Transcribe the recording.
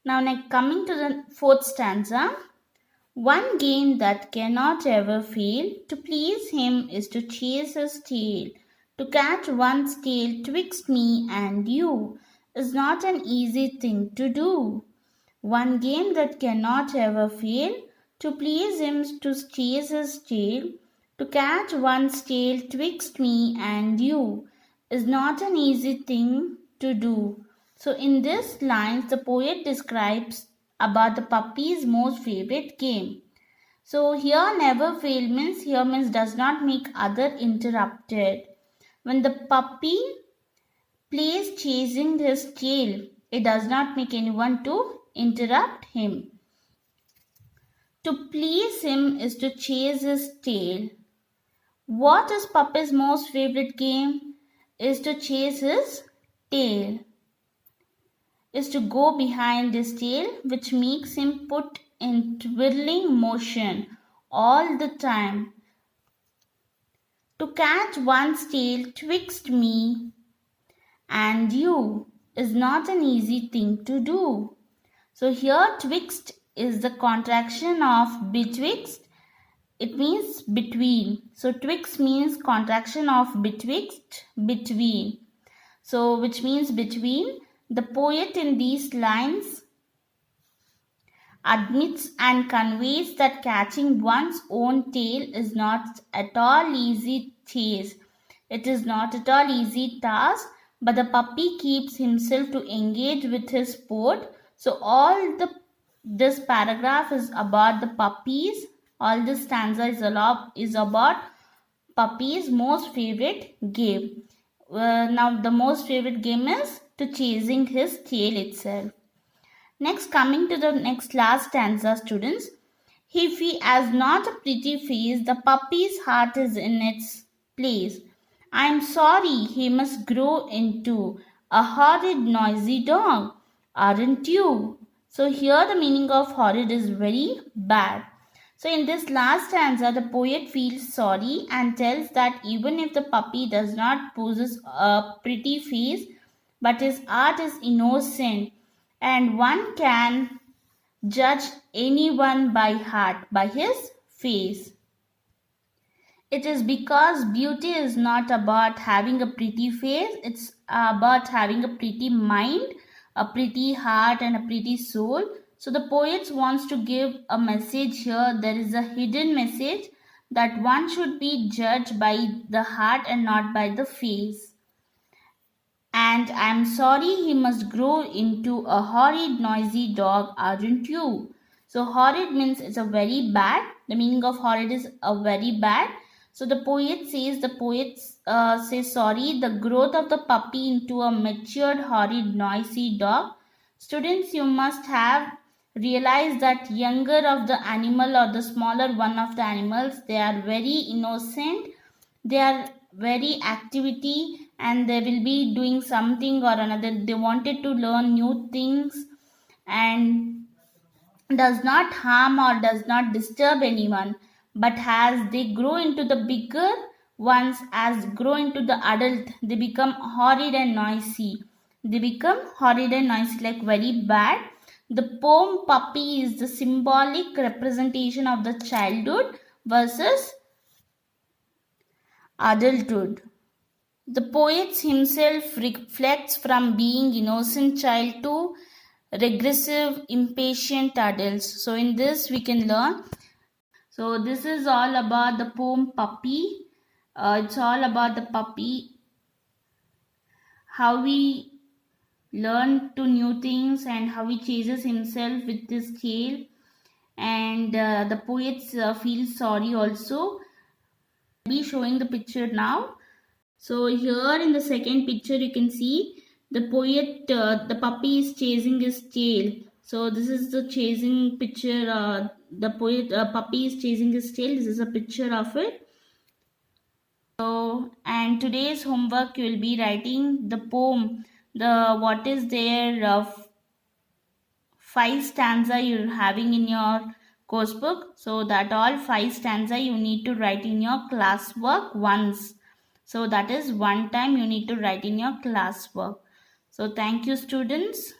Now, coming to the fourth stanza. One game that cannot ever fail to please him is to chase his tail. To catch one's tail twixt me and you is not an easy thing to do. One game that cannot ever fail to please him is to chase his tail. To catch one's tail twixt me and you is not an easy thing to do. So in this lines the poet describes about the puppy's most favorite game. So here never fail means does not make other interrupted. When the puppy plays chasing his tail, it does not make anyone to interrupt him. To please him is to chase his tail. What is puppy's most favorite game? Is to chase his tail. Is to go behind his tail, which makes him put in twirling motion all the time. To catch one's tail twixt me and you is not an easy thing to do. So here twixt is the contraction of betwixt. It means between. So twixt means contraction of betwixt, between. So which means between. The poet in these lines admits and conveys that catching one's own tail is not at all easy chase. It is not at all easy task, but the puppy keeps himself to engage with his sport. So this paragraph is about the puppies. All this stanza is about puppy's most favorite game. Now the most favorite game is to chasing his tail itself. Next, coming to the last stanza, students. If he has not a pretty face, the puppy's heart is in its place. I am sorry he must grow into a horrid, noisy dog, aren't you? So here the meaning of horrid is very bad. So in this last stanza, the poet feels sorry and tells that even if the puppy does not possess a pretty face, but his heart is innocent, and one can judge anyone by heart, by his face. It is because beauty is not about having a pretty face, it's about having a pretty mind, a pretty heart, and a pretty soul. So the poet wants to give a message here. There is a hidden message that one should be judged by the heart and not by the face. And I'm sorry he must grow into a horrid, noisy dog, aren't you? So horrid means it's a very bad. The meaning of horrid is a very bad. So the poet says sorry, the growth of the puppy into a matured, horrid, noisy dog. Students, you must have realized that younger of the animal or the smaller one of the animals, they are very innocent. They are very activity and they will be doing something or another. They wanted to learn new things and does not harm or does not disturb anyone. But as they grow into the bigger ones, as grow into the adult, they become horrid and noisy. They become horrid and noisy, like very bad. The poem puppy is the symbolic representation of the childhood versus adulthood. The poet himself reflects from being innocent child to regressive, impatient adults. So in this we can learn. So this is all about the poem Puppy. It's all about the puppy, how we learn to new things and how he chases himself with his tail. And the poet feels sorry also. I'll be showing the picture now. So here in the second picture you can see the poet, the puppy is chasing his tail. So this is the chasing picture. The puppy is chasing his tail. This is a picture of it. So and today's homework you will be writing the poem. What is there of 5 stanza you're having in your course book. So that all 5 stanza you need to write in your classwork once. So that is one time you need to write in your classwork. So thank you students.